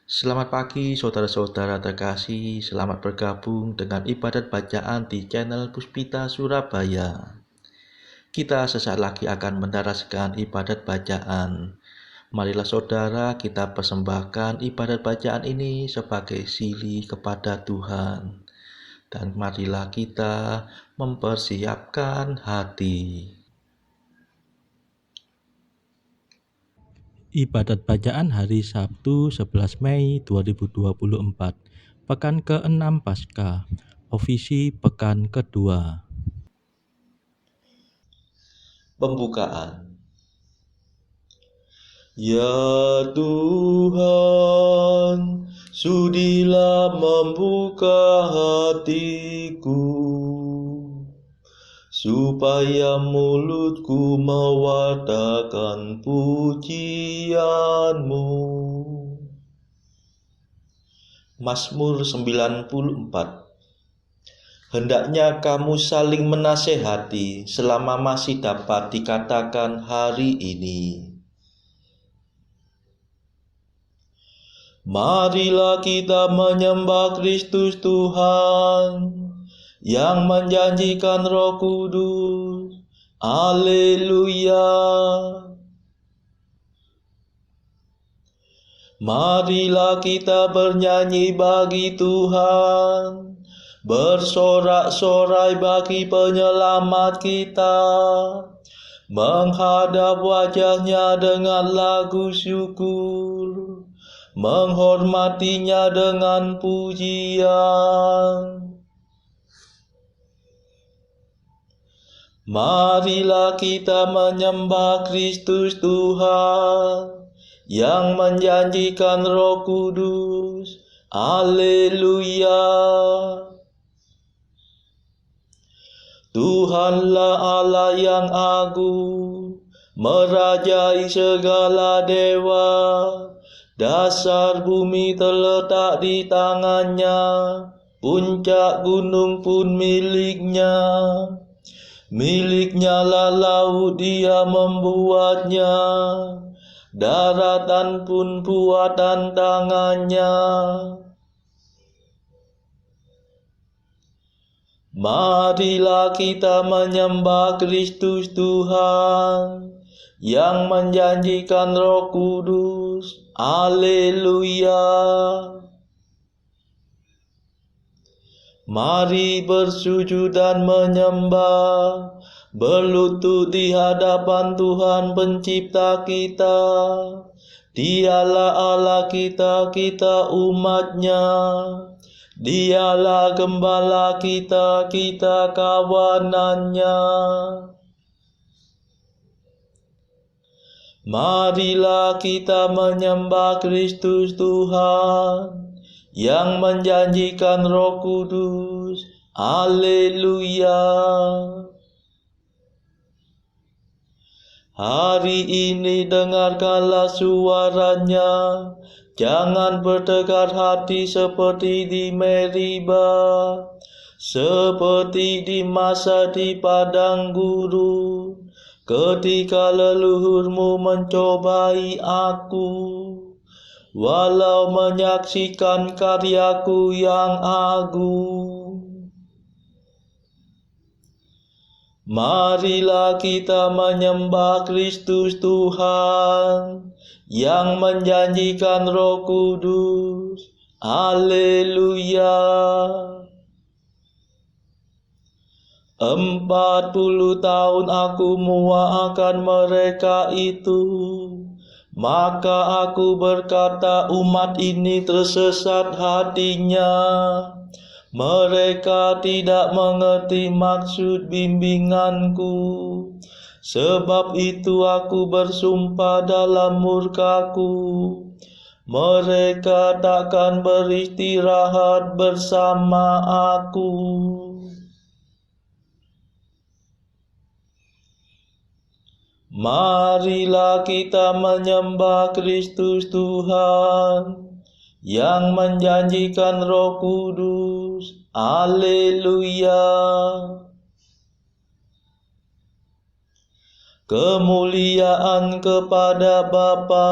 Selamat pagi saudara-saudara terkasih, selamat bergabung dengan ibadat bacaan di channel Puspita Surabaya. Kita sesaat lagi akan mendaraskan ibadat bacaan. Marilah saudara kita persembahkan ibadat bacaan ini sebagai sili kepada Tuhan. Dan marilah kita mempersiapkan hati. Ibadat bacaan hari Sabtu 11 Mei 2024, Pekan ke-6 Paskah, Ofisi Pekan kedua. Pembukaan. Ya Tuhan, sudilah membuka hatiku, supaya mulutku mewartakan pujian-Mu. Mazmur 94. Hendaknya kamu saling menasehati selama masih dapat dikatakan hari ini. Marilah kita menyembah Kristus Tuhan yang menjanjikan Roh Kudus. Haleluya. Marilah kita bernyanyi bagi Tuhan, bersorak-sorai bagi penyelamat kita, menghadap wajah-Nya dengan lagu syukur, menghormatinya dengan pujian. Marilah kita menyembah Kristus Tuhan yang menjanjikan Roh Kudus. Haleluya. Tuhanlah Allah yang agung, merajai segala dewa. Dasar bumi terletak di tangan-Nya, puncak gunung pun milik-Nya. Milik-Nya lah laut, Dia membuatnya, daratan pun buatan tangan-Nya. Marilah kita menyembah Kristus Tuhan yang menjanjikan Roh Kudus. Haleluya. Mari bersujud dan menyembah, berlutut di hadapan Tuhan Pencipta kita. Dialah Allah kita, kita umat-Nya. Dialah gembala kita, kita kawanan-Nya. Marilah kita menyembah Kristus Tuhan yang menjanjikan Roh Kudus. Haleluya. Hari ini dengarkanlah suara-Nya, jangan bertegar hati seperti di Meriba, seperti di masa di padang gurun, ketika leluhurmu mencobai aku, walau menyaksikan karyaku yang agung. Marilah kita menyembah Kristus Tuhan yang menjanjikan Roh Kudus. Haleluya. 40 tahun aku muakkan mereka itu, maka aku berkata, umat ini tersesat hatinya. Mereka tidak mengerti maksud bimbinganku. Sebab itu aku bersumpah dalam murkaku, mereka takkan beristirahat bersama aku. Marilah kita menyembah Kristus Tuhan yang menjanjikan Roh Kudus. Haleluya. Kemuliaan kepada Bapa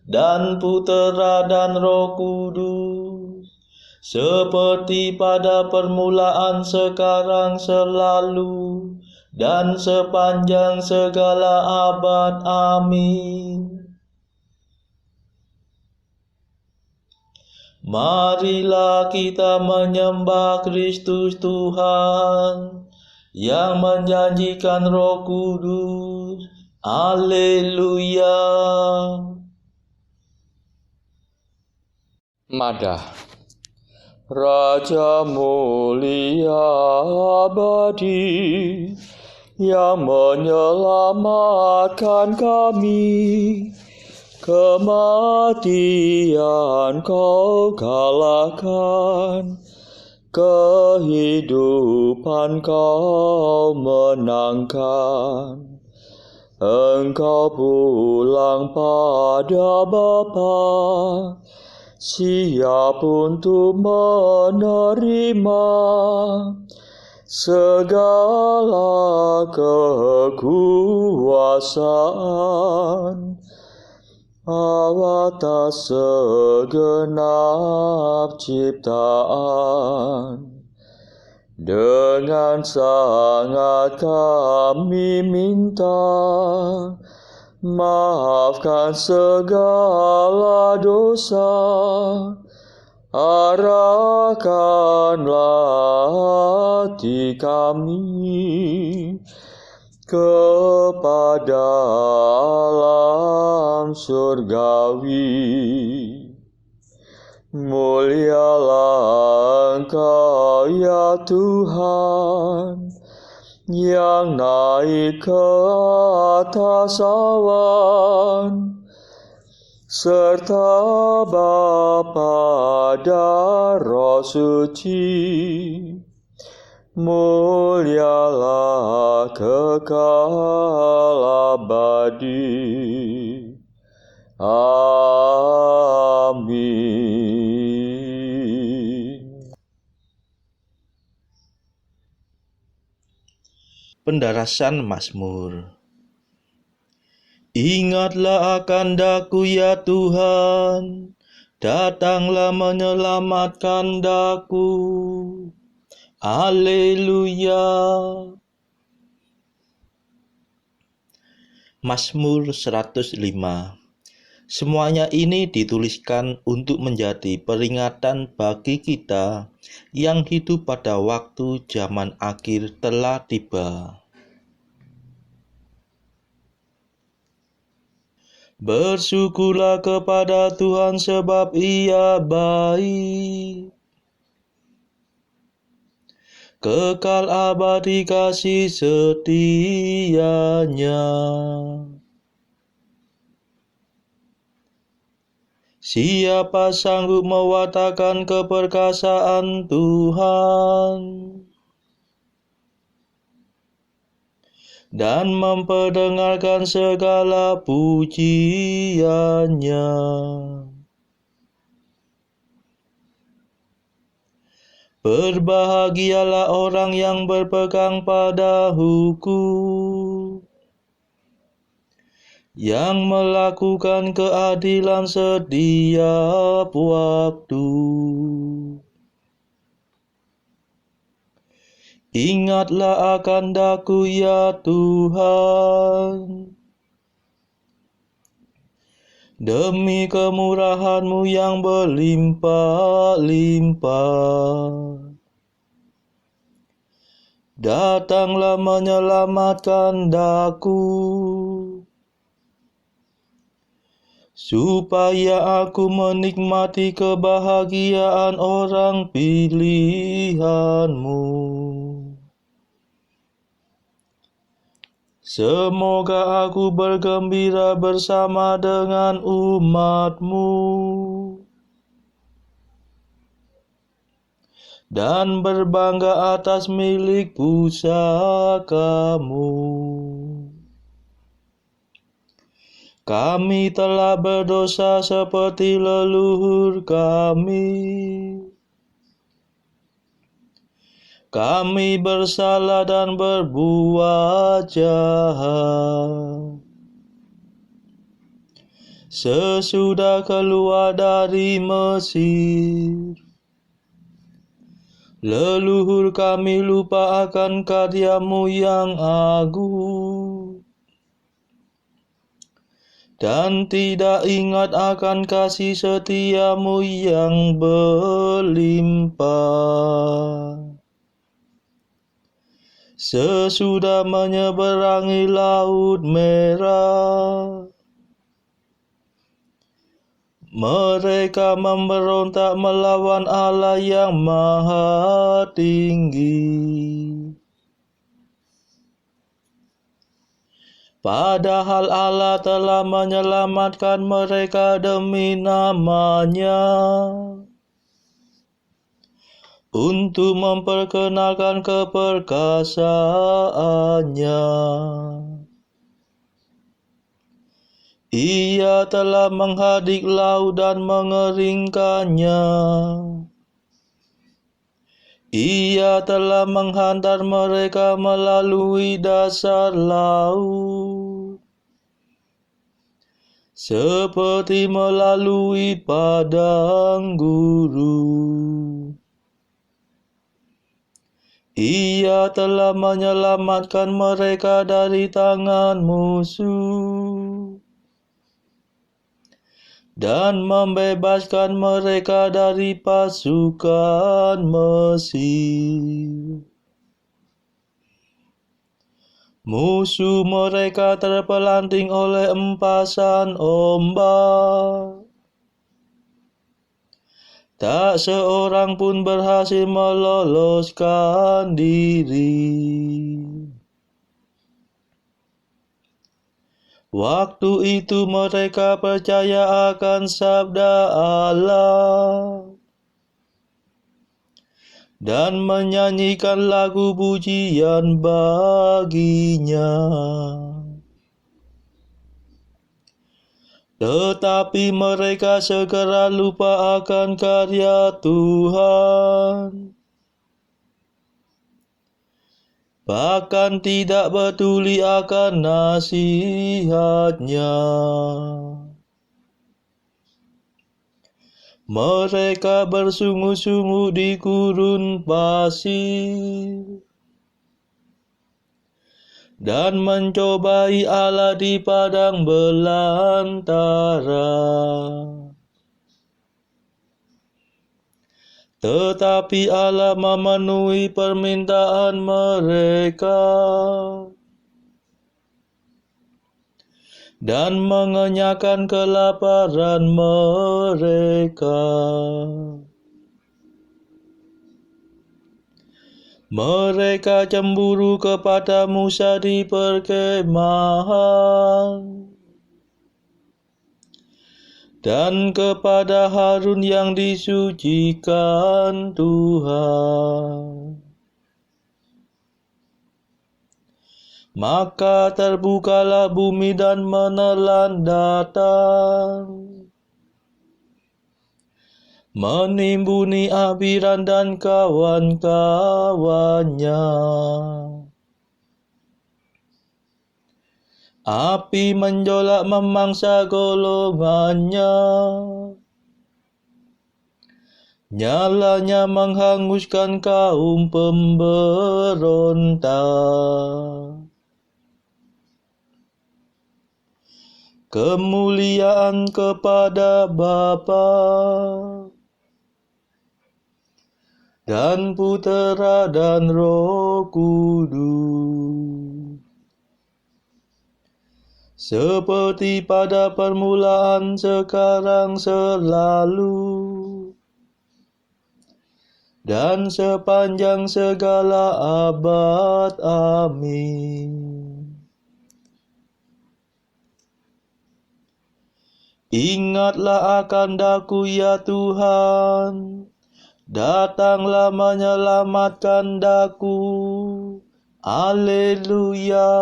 dan Putera dan Roh Kudus, seperti pada permulaan, sekarang, selalu, dan sepanjang segala abad. Amin. Marilah kita menyembah Kristus Tuhan yang menjanjikan Roh Kudus. Haleluya. Madah. Raja mulia abadi yang menyelamatkan kami, kematian Kau kalahkan, kehidupan Kau menangkan. Engkau pulang pada Bapa, siap untuk menerima segala kekuasaan atas segenap ciptaan. Dengan sangat kami minta, maafkan segala dosa, arahkanlah hati kami kepada alam surgawi. Mulialah Engkau ya Tuhan, yang naik ke atas awan, serta Bapa dan Roh Suci. Mulialah kekal abadi. Amin. Pendarasan Mazmur. Ingatlah akan daku ya Tuhan, datanglah menyelamatkan daku. Haleluya. Mazmur 105. Semuanya ini dituliskan untuk menjadi peringatan bagi kita yang hidup pada waktu zaman akhir telah tiba. Bersyukurlah kepada Tuhan sebab Ia baik. Kekal abadi kasih setianya. Siapa sanggup mewartakan keperkasaan Tuhan dan memperdengarkan segala pujiannya? Berbahagialah orang yang berpegang pada hukum, yang melakukan keadilan setiap waktu. Ingatlah akan daku ya Tuhan, demi kemurahan-Mu yang berlimpah-limpah. Datanglah menyelamatkan daku, supaya aku menikmati kebahagiaan orang pilihan-Mu. Semoga aku bergembira bersama dengan umat-Mu dan berbangga atas milik pusaka-Mu. Kami telah berdosa seperti leluhur kami. Kami bersalah dan berbuat jahat. sesudah keluar dari Mesir. Leluhur kami lupa akan karya-Mu yang agung, dan tidak ingat akan kasih setia-Mu yang berlimpah. Sesudah menyeberangi Laut Merah, mereka memberontak melawan Allah yang Maha Tinggi. Padahal Allah telah menyelamatkan mereka demi nama-Nya, untuk memperkenalkan keperkasaannya. Ia telah menghadik laut dan mengeringkannya. Ia telah menghantar mereka melalui dasar laut, seperti melalui padang gurun. Ia telah menyelamatkan mereka dari tangan musuh, dan membebaskan mereka dari pasukan Mesir. Musuh mereka terpelanting oleh empasan ombak. Tak seorang pun berhasil meloloskan diri. Waktu itu mereka percaya akan sabda Allah dan menyanyikan lagu pujian bagi-Nya. Tetapi mereka segera lupa akan karya Tuhan, bahkan tidak peduli akan nasihat-Nya. Mereka bersungut-sungut di gurun pasir, dan mencobai Allah di padang belantara. Tetapi Allah memenuhi permintaan mereka dan mengenyahkan kelaparan mereka. Mereka cemburu kepada Musa di perkemahan, dan kepada Harun yang disucikan Tuhan. Maka terbukalah bumi dan menelan datang, menimbuni Abiram dan kawan-kawannya. Api menjolak memangsa golongannya, nyalanya menghanguskan kaum pemberontak. Kemuliaan kepada Bapa dan Putera dan Roh Kudus, seperti pada permulaan, sekarang, selalu, dan sepanjang segala abad. Amin. Ingatlah akan daku ya Tuhan, datanglah menyelamatkan daku. Haleluya.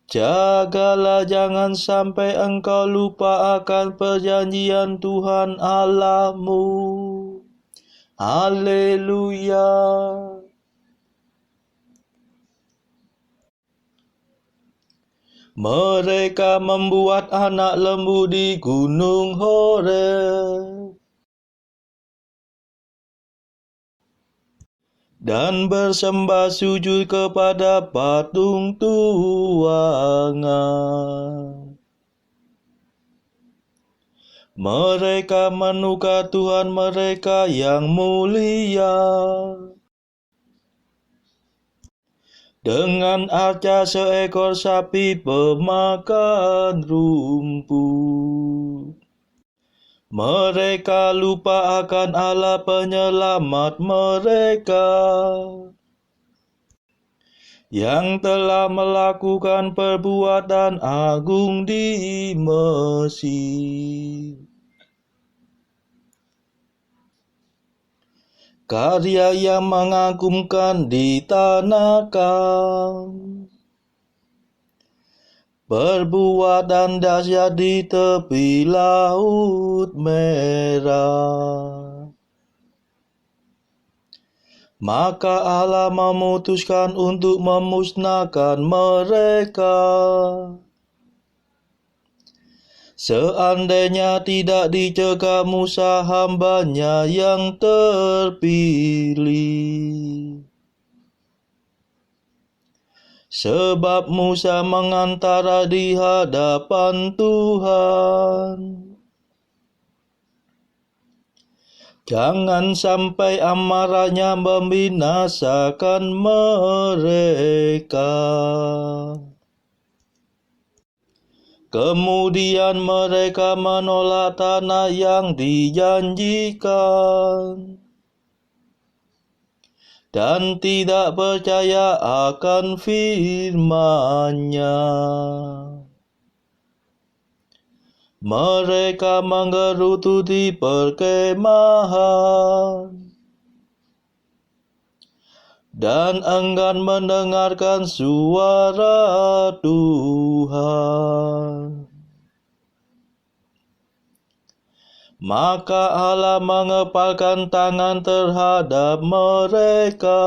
Jagalah jangan sampai engkau lupa akan perjanjian Tuhan Allahmu. Haleluya. Mereka membuat anak lembu di gunung Horeb dan bersembah sujud kepada patung tuangan. Mereka menukar Tuhan mereka yang mulia dengan arca seekor sapi pemakan rumput. Mereka lupa akan Allah penyelamat mereka yang telah melakukan perbuatan agung di Mesir. Karya yang mengagumkan di tanah Kam, perbuatan dahsyat di tepi laut merah. Maka Allah memutuskan untuk memusnahkan mereka. Seandainya tidak dicegah Musa hambanya yang terpilih. Sebab Musa mengantara di hadapan Tuhan. Jangan sampai amarahnya membinasakan mereka. Kemudian mereka menolak tanah yang dijanjikan dan tidak percaya akan firman-Nya. Mereka menggerututi perkemahan dan enggan mendengarkan suara Tuhan. Maka Allah mengepalkan tangan terhadap mereka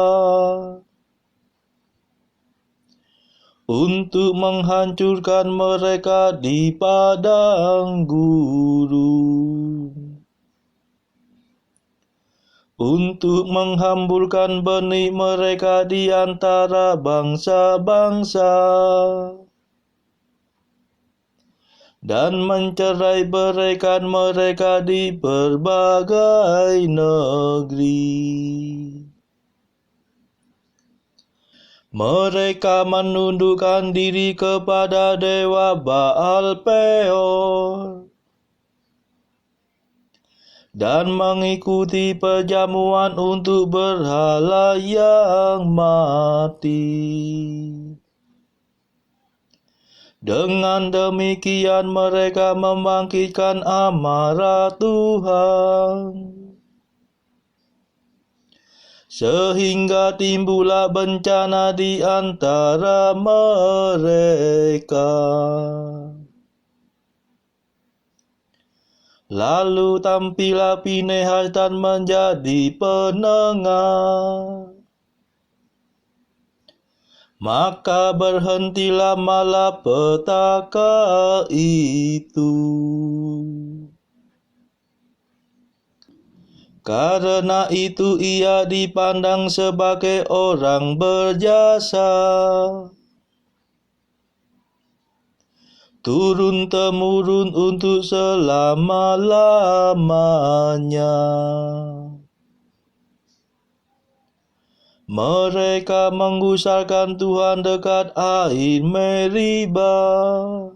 untuk menghancurkan mereka di padang gurun, untuk menghamburkan benih mereka di antara bangsa-bangsa, dan mencerai beraikan mereka di berbagai negeri. Mereka menundukkan diri kepada dewa Baal Peor dan mengikuti perjamuan untuk berhala yang mati. Dengan demikian mereka membangkitkan amarah Tuhan, sehingga timbullah bencana di antara mereka. Lalu tampillah Pinehas dan menjadi penengah. Maka berhentilah malapetaka itu. Karena itu ia dipandang sebagai orang berjasa, turun-temurun untuk selama-lamanya. Mereka menggusarkan Tuhan dekat air Meribah,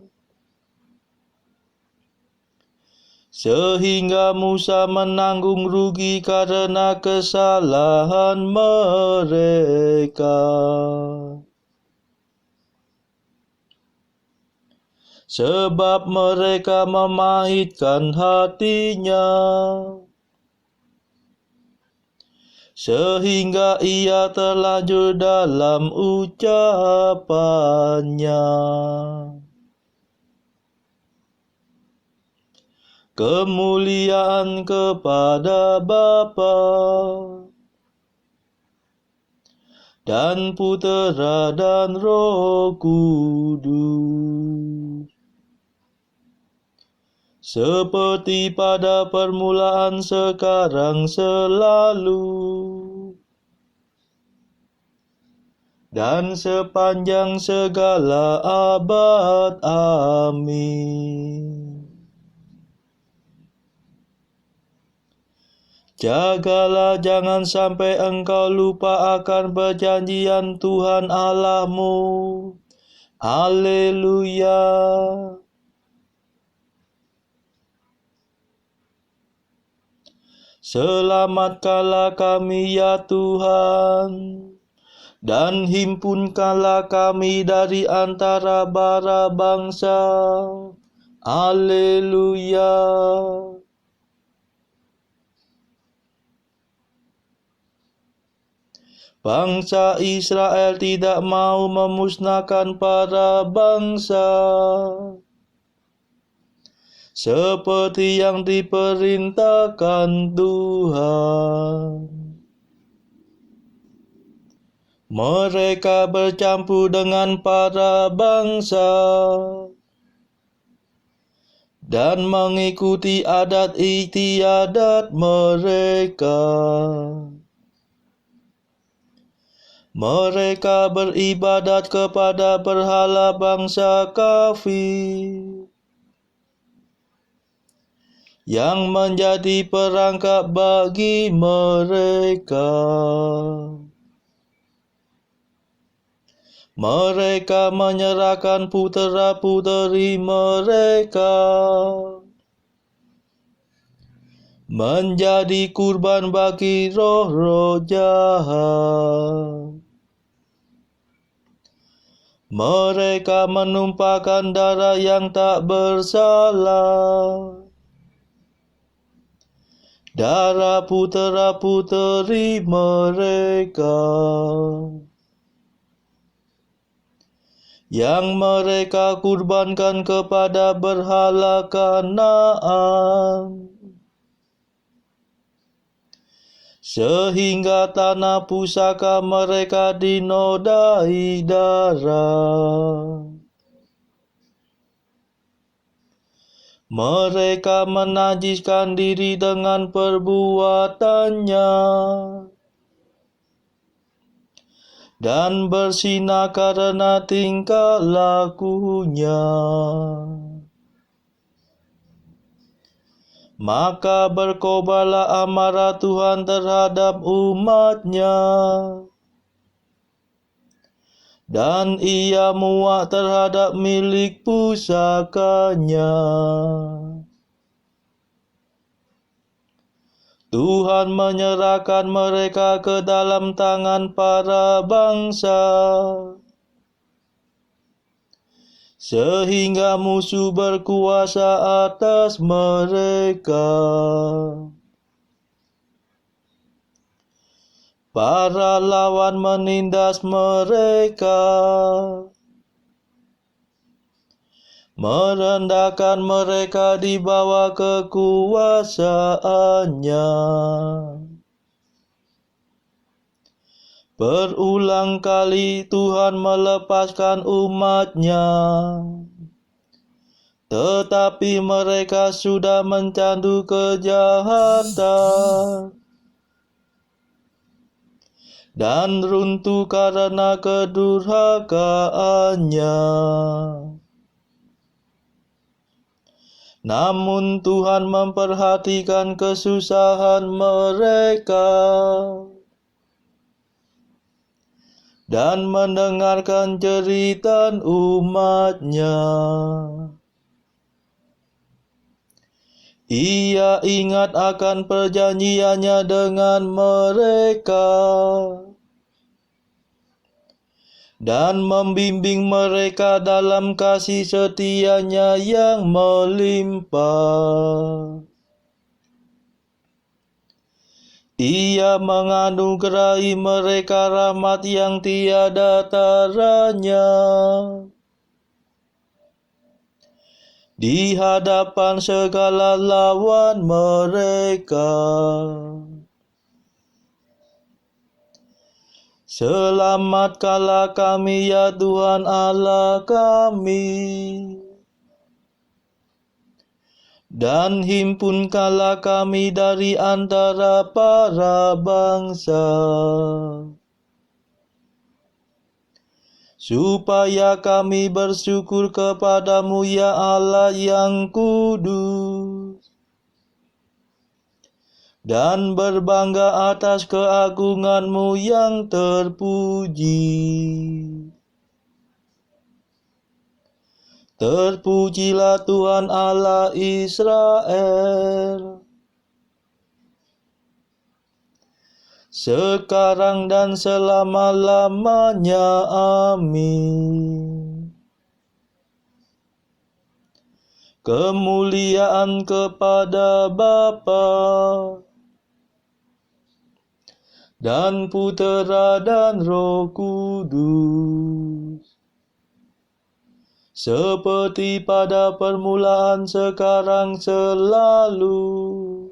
sehingga Musa menanggung rugi karena kesalahan mereka. Sebab mereka memahitkan hatinya, sehingga ia terlanjur dalam ucapannya. Kemuliaan kepada Bapa dan Putera dan Roh Kudus, seperti pada permulaan, sekarang, selalu, dan sepanjang segala abad. Amin. Jagalah jangan sampai engkau lupa akan perjanjian Tuhan Allahmu. Haleluya. Selamatkanlah kami ya Tuhan, dan himpunkanlah kami dari antara bara bangsa. Haleluya. Bangsa Israel tidak mau memusnahkan para bangsa, seperti yang diperintahkan Tuhan. Mereka bercampur dengan para bangsa dan mengikuti adat istiadat mereka. Mereka beribadat kepada berhala bangsa kafir yang menjadi perangkap bagi mereka. Mereka menyerahkan putera-puteri mereka menjadi kurban bagi roh-roh jahat. Mereka menumpahkan darah yang tak bersalah, darah putera-puteri mereka, yang mereka kurbankan kepada berhala Kanaan, sehingga tanah pusaka mereka dinodai darah. Mereka menajiskan diri dengan perbuatannya dan bersinah karena tingkah lakunya. Maka berkobarlah amarah Tuhan terhadap umat-Nya, dan Ia muak terhadap milik pusaka-Nya. Tuhan menyerahkan mereka ke dalam tangan para bangsa, sehingga musuh berkuasa atas mereka. Para lawan menindas mereka, merendahkan mereka di bawah kekuasaannya. Berulang kali Tuhan melepaskan umat-Nya, tetapi mereka sudah mencandu kejahatan dan runtuh karena kedurhakaannya. Namun Tuhan memperhatikan kesusahan mereka dan mendengarkan jeritan umat-Nya. Ia ingat akan perjanjiannya dengan mereka dan membimbing mereka dalam kasih setia-Nya yang melimpah. Ia menganugerahi mereka rahmat yang tiada taranya di hadapan segala lawan mereka. Selamatkanlah kami ya Tuhan Allah kami, dan himpunkanlah kami dari antara para bangsa, supaya kami bersyukur kepadamu ya Allah yang kudus, dan berbangga atas keagunganmu yang terpuji. Terpujilah Tuhan Allah Israel, sekarang dan selama-lamanya. Amin. Kemuliaan kepada Bapa dan Putera dan Roh Kudus, seperti pada permulaan, sekarang, selalu,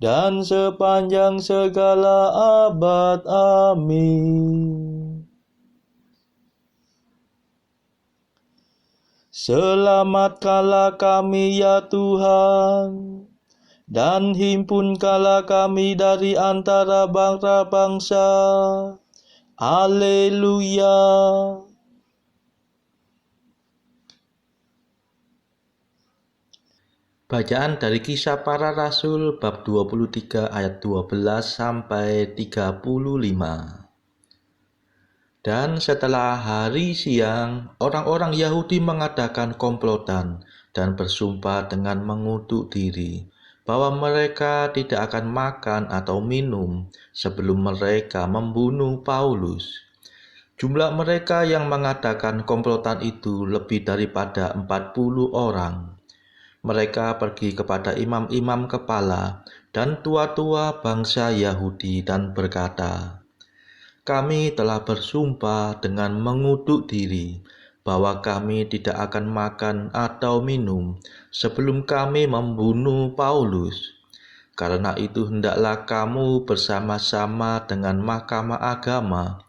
dan sepanjang segala abad. Amin. Selamatkanlah kami ya Tuhan, dan himpunkanlah kami dari antara bangsa-bangsa. Haleluya. Bacaan dari Kisah Para Rasul bab 23 ayat 12 sampai 35. Dan setelah hari siang, orang-orang Yahudi mengadakan komplotan dan bersumpah dengan mengutuk diri bahwa mereka tidak akan makan atau minum sebelum mereka membunuh Paulus. Jumlah mereka yang mengadakan komplotan itu lebih daripada 40 orang. Mereka pergi kepada imam-imam kepala dan tua-tua bangsa Yahudi dan berkata, "Kami telah bersumpah dengan mengutuk diri bahwa kami tidak akan makan atau minum sebelum kami membunuh Paulus. Karena itu hendaklah kamu bersama-sama dengan Mahkamah Agama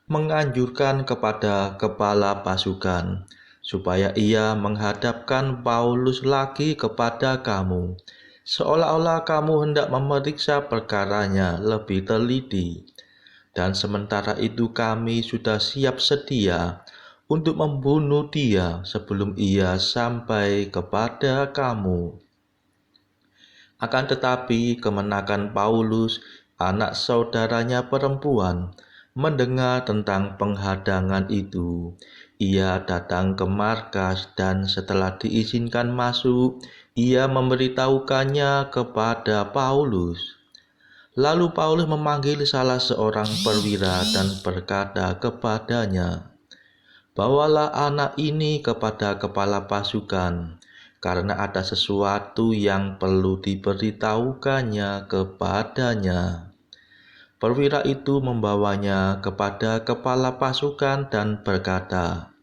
menganjurkan kepada kepala pasukan supaya ia menghadapkan Paulus lagi kepada kamu, seolah-olah kamu hendak memeriksa perkaranya lebih teliti. Dan sementara itu kami sudah siap sedia untuk membunuh dia sebelum ia sampai kepada kamu. Akan tetapi kemenakan Paulus, anak saudaranya perempuan, mendengar tentang penghadangan itu. Ia datang ke markas dan setelah diizinkan masuk, ia memberitahukannya kepada Paulus. Lalu Paulus memanggil salah seorang perwira dan berkata kepadanya, "Bawalah anak ini kepada kepala pasukan, karena ada sesuatu yang perlu diberitahukannya kepadanya." Perwira itu membawanya kepada kepala pasukan dan berkata,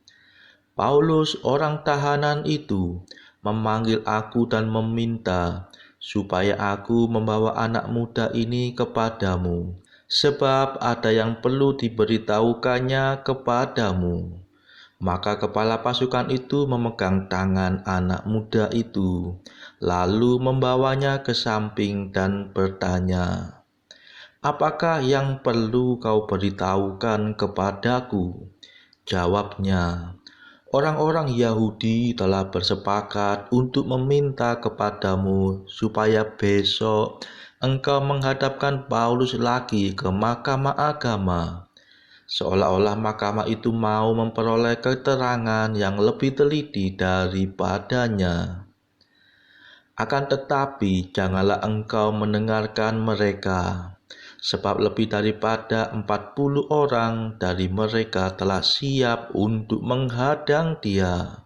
"Paulus, orang tahanan itu, memanggil aku dan meminta supaya aku membawa anak muda ini kepadamu, sebab ada yang perlu diberitahukannya kepadamu." Maka kepala pasukan itu memegang tangan anak muda itu, lalu membawanya ke samping dan bertanya, "Apakah yang perlu kau beritahukan kepadaku?" Jawabnya, "Orang-orang Yahudi telah bersepakat untuk meminta kepadamu supaya besok engkau menghadapkan Paulus lagi ke Mahkamah Agama, seolah-olah mahkamah itu mau memperoleh keterangan yang lebih teliti daripadanya. Akan tetapi janganlah engkau mendengarkan mereka, sebab lebih daripada 40 orang dari mereka telah siap untuk menghadang dia.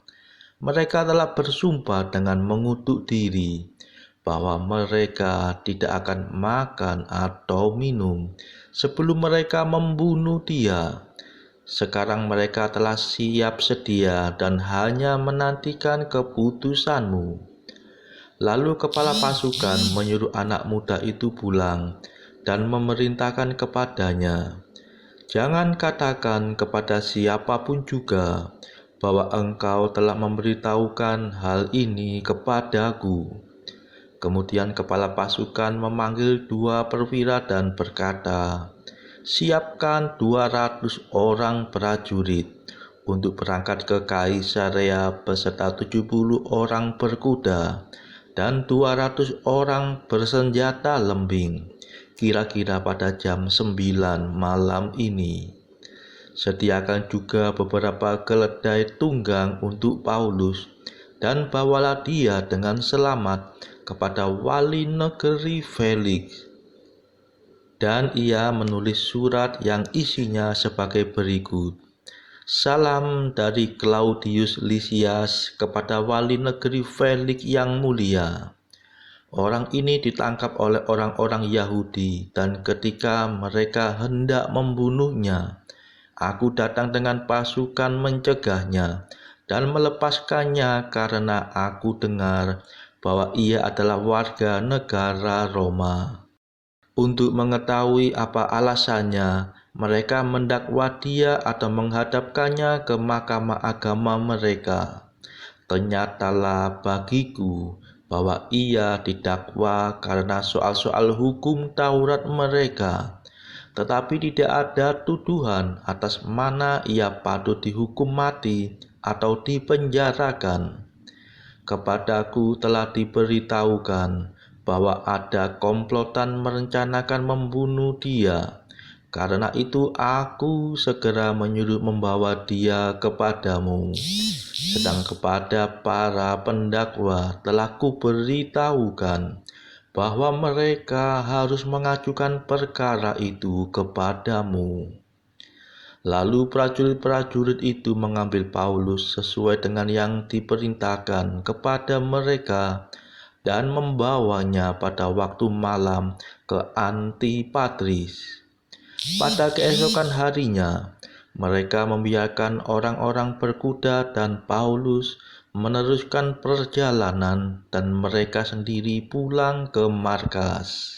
Mereka telah bersumpah dengan mengutuk diri bahwa mereka tidak akan makan atau minum sebelum mereka membunuh dia. Sekarang mereka telah siap sedia dan hanya menantikan keputusanmu." Lalu kepala pasukan menyuruh anak muda itu pulang, dan memerintahkan kepadanya, "Jangan katakan kepada siapapun juga bahwa engkau telah memberitahukan hal ini kepadaku." Kemudian kepala pasukan memanggil 2 perwira dan berkata, "Siapkan 200 orang prajurit untuk berangkat ke Kaisarea beserta 70 orang berkuda dan 200 orang bersenjata lembing, kira-kira pada jam 9 malam ini. Sediakan juga beberapa keledai tunggang untuk Paulus, dan bawalah dia dengan selamat kepada wali negeri Felix." Dan ia menulis surat yang isinya sebagai berikut: "Salam dari Claudius Lysias kepada wali negeri Felix yang mulia. Orang ini ditangkap oleh orang-orang Yahudi, dan ketika mereka hendak membunuhnya, aku datang dengan pasukan mencegahnya dan melepaskannya karena aku dengar bahwa ia adalah warga negara Roma. Untuk mengetahui apa alasannya, mereka mendakwa dia atau menghadapkannya ke mahkamah agama mereka. Ternyatalah bagiku bahwa ia didakwa karena soal-soal hukum Taurat mereka, tetapi tidak ada tuduhan atas mana ia patut dihukum mati atau dipenjarakan. Kepadaku telah diberitahukan bahwa ada komplotan merencanakan membunuh dia. Karena itu aku segera menyuruh membawa dia kepadamu. Sedang kepada para pendakwa telah kuberitahukan bahwa mereka harus mengajukan perkara itu kepadamu." Lalu prajurit-prajurit itu mengambil Paulus sesuai dengan yang diperintahkan kepada mereka dan membawanya pada waktu malam ke Antipatris. Pada keesokan harinya, mereka membiarkan orang-orang berkuda dan Paulus meneruskan perjalanan, dan mereka sendiri pulang ke markas.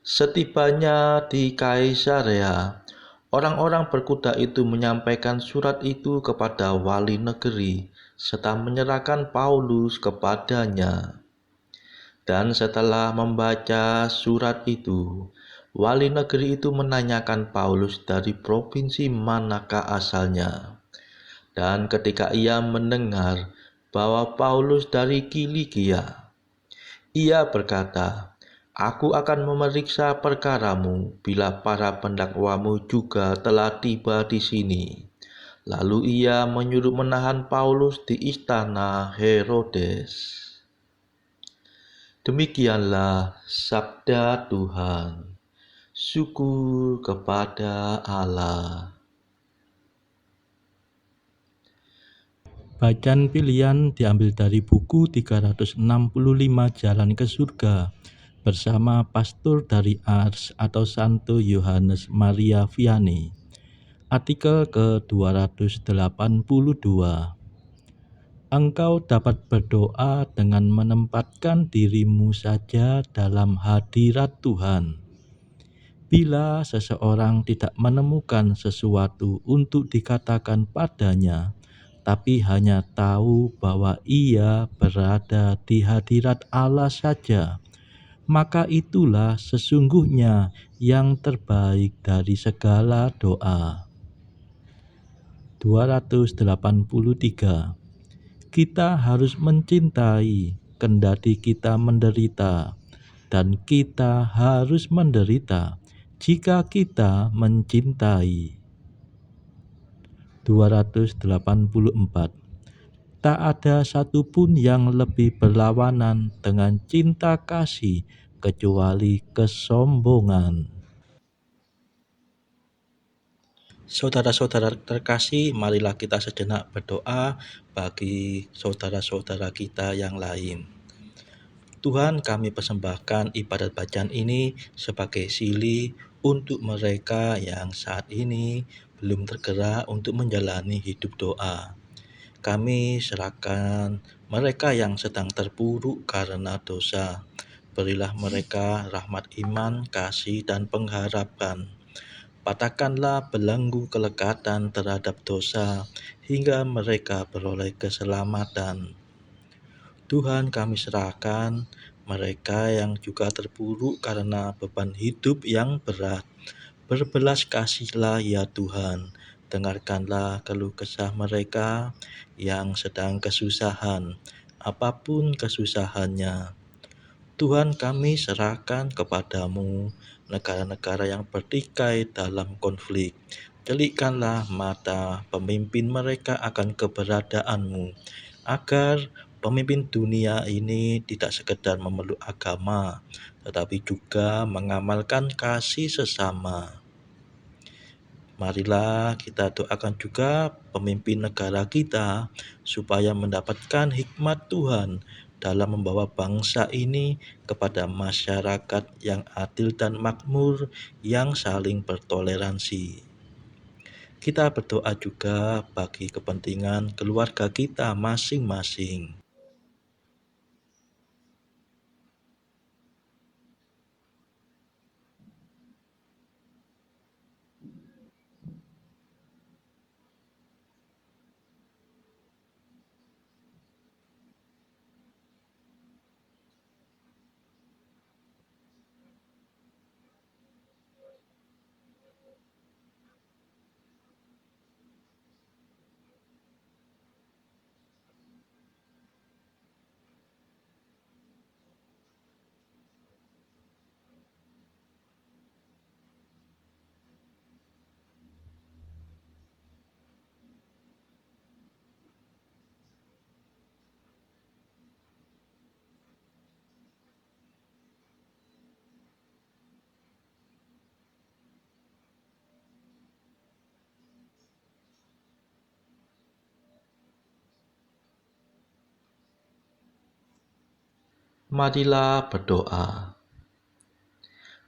Setibanya di Kaisarea, orang-orang berkuda itu menyampaikan surat itu kepada wali negeri serta menyerahkan Paulus kepadanya. Dan setelah membaca surat itu, wali negeri itu menanyakan Paulus dari provinsi manakah asalnya. Dan ketika ia mendengar bahwa Paulus dari Kilikia, ia berkata, "Aku akan memeriksa perkaramu bila para pendakwamu juga telah tiba di sini." Lalu ia menyuruh menahan Paulus di istana Herodes. Demikianlah sabda Tuhan. Syukur kepada Allah. Bacaan pilihan diambil dari buku 365 Jalan ke Surga bersama pastor dari Ars atau Santo Yohanes Maria Vianney. Artikel ke-282. Engkau dapat berdoa dengan menempatkan dirimu saja dalam hadirat Tuhan. Bila seseorang tidak menemukan sesuatu untuk dikatakan padanya, tapi hanya tahu bahwa ia berada di hadirat Allah saja, maka itulah sesungguhnya yang terbaik dari segala doa. 283. Kita harus mencintai, kendati kita menderita, dan kita harus menderita jika kita mencintai. 284. Tak ada satupun yang lebih berlawanan dengan cinta kasih kecuali kesombongan. Saudara-saudara terkasih, marilah kita sejenak berdoa bagi saudara-saudara kita yang lain. Tuhan, kami persembahkan ibadat bacaan ini sebagai sili untuk mereka yang saat ini belum tergerak untuk menjalani hidup doa. Kami serahkan mereka yang sedang terpuruk karena dosa, Berilah mereka rahmat iman, kasih, dan pengharapan. Patahkanlah belenggu kelekatan terhadap dosa, hingga mereka beroleh keselamatan. Tuhan, kami serahkan mereka yang juga terpuruk karena beban hidup yang berat. Berbelas kasihlah ya Tuhan, dengarkanlah keluh kesah mereka yang sedang kesusahan, apapun kesusahannya. Tuhan, kami serahkan kepadamu negara-negara yang bertikai dalam konflik. Celikkanlah mata pemimpin mereka akan keberadaanmu, agar pemimpin dunia ini tidak sekedar memeluk agama, tetapi juga mengamalkan kasih sesama. Marilah kita doakan juga pemimpin negara kita supaya mendapatkan hikmat Tuhan dalam membawa bangsa ini kepada masyarakat yang adil dan makmur, yang saling bertoleransi. Kita berdoa juga bagi kepentingan keluarga kita masing-masing. Marilah berdoa.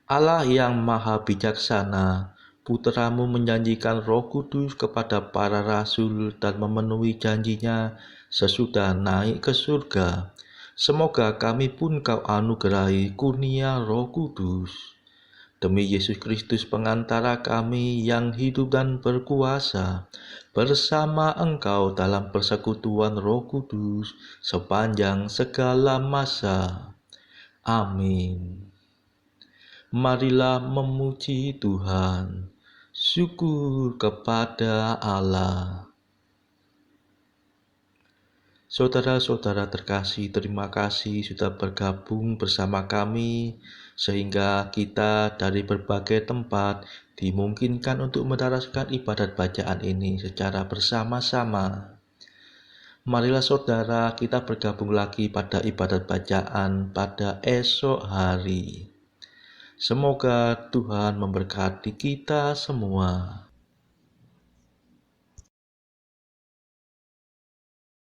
Allah yang maha bijaksana, Putramu menjanjikan Roh Kudus kepada para rasul dan memenuhi janjinya sesudah naik ke surga. Semoga kami pun Kau anugerahi kurnia Roh Kudus. Demi Yesus Kristus pengantara kami yang hidup dan berkuasa, bersama Engkau dalam persekutuan Roh Kudus sepanjang segala masa. Amin. Marilah memuji Tuhan. Syukur kepada Allah. Saudara-saudara terkasih, terima kasih sudah bergabung bersama kami, sehingga kita dari berbagai tempat dimungkinkan untuk mendaraskan ibadat bacaan ini secara bersama-sama. Marilah saudara, kita bergabung lagi pada ibadat bacaan pada esok hari. Semoga Tuhan memberkati kita semua.